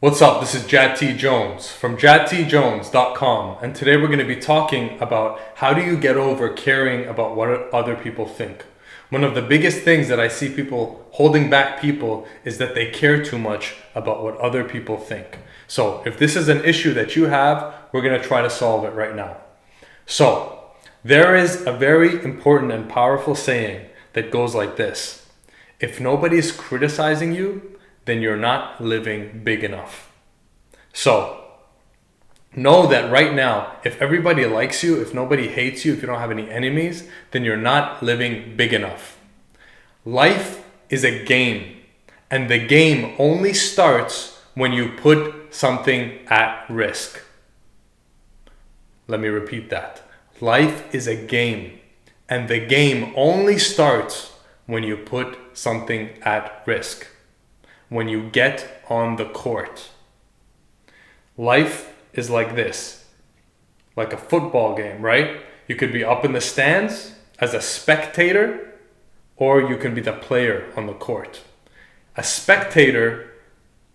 What's up? This is Jad T. Jones from jadtjones.com, and today we're going to be talking about how do you get over caring about what other people think. One of the biggest things that I see people holding back people is that they care too much about what other people think. So if this is an issue that you have, we're going to try to solve it right now. So there is a very important and powerful saying that goes like this: if nobody's criticizing you, then you're not living big enough. So know that right now, if everybody likes you, if nobody hates you, if you don't have any enemies, then you're not living big enough. Life is a game, and the game only starts when you put something at risk. Let me repeat that. Life is a game, and the game only starts when you put something at risk. When you get on the court. Life is like this, like a football game, right? You could be up in the stands as a spectator, or you can be the player on the court. A spectator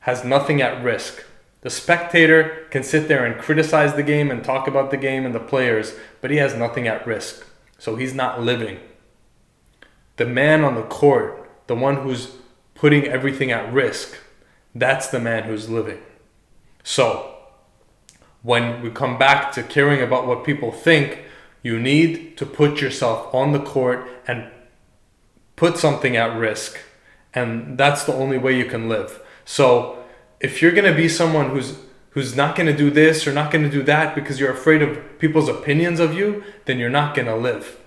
has nothing at risk. The spectator can sit there and criticize the game and talk about the game and the players, but he has nothing at risk. So he's not living. The man on the court, the one who's putting everything at risk, that's the man who's living. So when we come back to caring about what people think, you need to put yourself on the court and put something at risk, and that's the only way you can live. So if you're going to be someone who's not going to do this or not going to do that because you're afraid of people's opinions of you, then you're not going to live.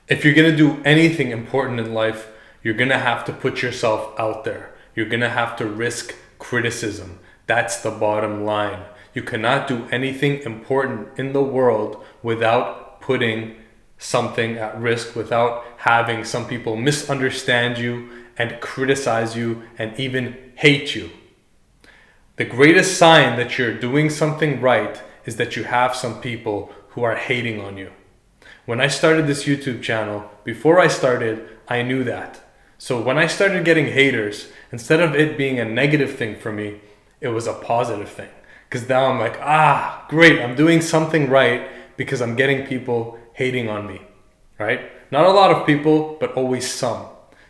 If you're going to do anything important in life, you're going to have to put yourself out there. You're going to have to risk criticism. That's the bottom line. You cannot do anything important in the world without putting something at risk, without having some people misunderstand you and criticize you and even hate you. The greatest sign that you're doing something right is that you have some people who are hating on you. When I started this YouTube channel, before I started, I knew that. So when I started getting haters, instead of it being a negative thing for me, it was a positive thing. Because now I'm like, great, I'm doing something right because I'm getting people hating on me, right? Not a lot of people, but always some.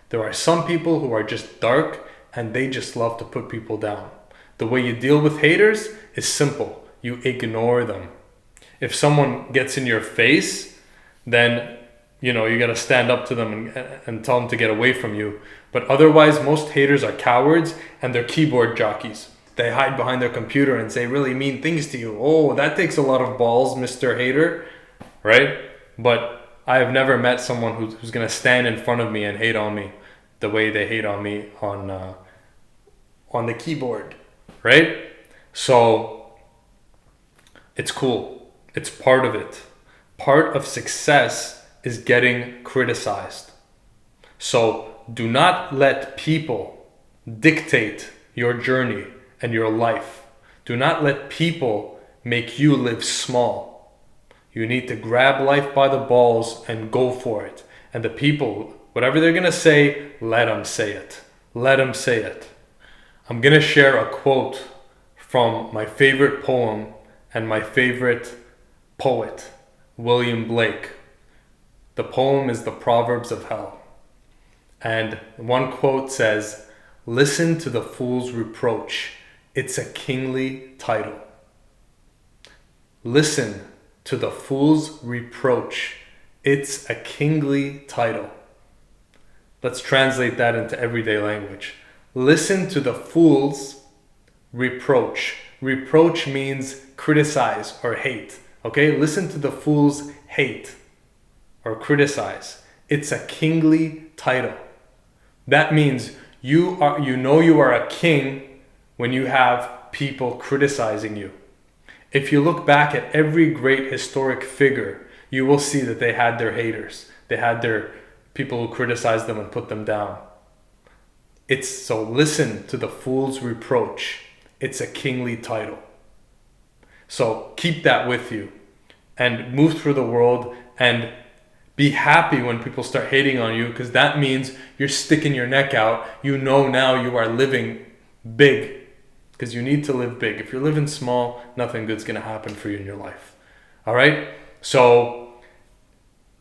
There are some people who are just dark and they just love to put people down. The way you deal with haters is simple. You ignore them. If someone gets in your face, then you got to stand up to them and tell them to get away from you. But otherwise, most haters are cowards and they're keyboard jockeys. They hide behind their computer and say really mean things to you. Oh, that takes a lot of balls, Mr. Hater, right? But I have never met someone who's going to stand in front of me and hate on me the way they hate on me on the keyboard, right? So it's cool. It's part of it. Part of success is getting criticized. So do not let people dictate your journey and your life. Do not let people make you live small. You need to grab life by the balls and go for it. And the people, whatever they're going to say, let them say it. Let them say it. I'm going to share a quote from my favorite poem and my favorite poet, William Blake. The poem is the Proverbs of Hell. And one quote says, "Listen to the fool's reproach. It's a kingly title." Listen to the fool's reproach. It's a kingly title. Let's translate that into everyday language. Listen to the fool's reproach. Reproach means criticize or hate. Okay? Listen to the fool's hate or criticize. It's a kingly title. That means you are a king when you have people criticizing you. If you look back at every great historic figure, you will see that they had their haters. They had their people who criticized them and put them down. So listen to the fool's reproach. It's a kingly title. So keep that with you and move through the world and be happy when people start hating on you, because that means you're sticking your neck out. You know now you are living big, because you need to live big. If you're living small, nothing good's going to happen for you in your life. All right? So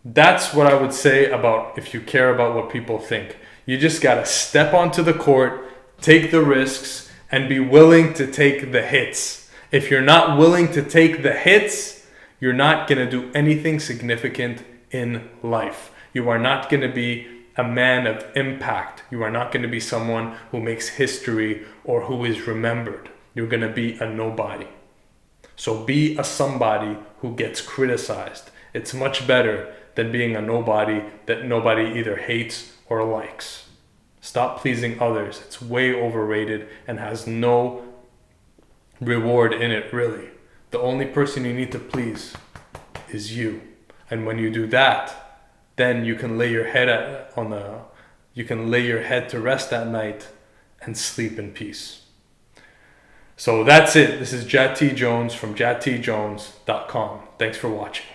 that's what I would say about if you care about what people think. You just got to step onto the court, take the risks, and be willing to take the hits. If you're not willing to take the hits, you're not going to do anything significant in life. You are not going to be a man of impact. You are not going to be someone who makes history or who is remembered. You're going to be a nobody. So be a somebody who gets criticized. It's much better than being a nobody that nobody either hates or likes. Stop pleasing others. It's way overrated and has no reward in it, really. The only person you need to please is you. And when you do that, then you can lay your head to rest at night and sleep in peace. So that's it. This is Jat T. Jones from jattjones.com. Thanks for watching.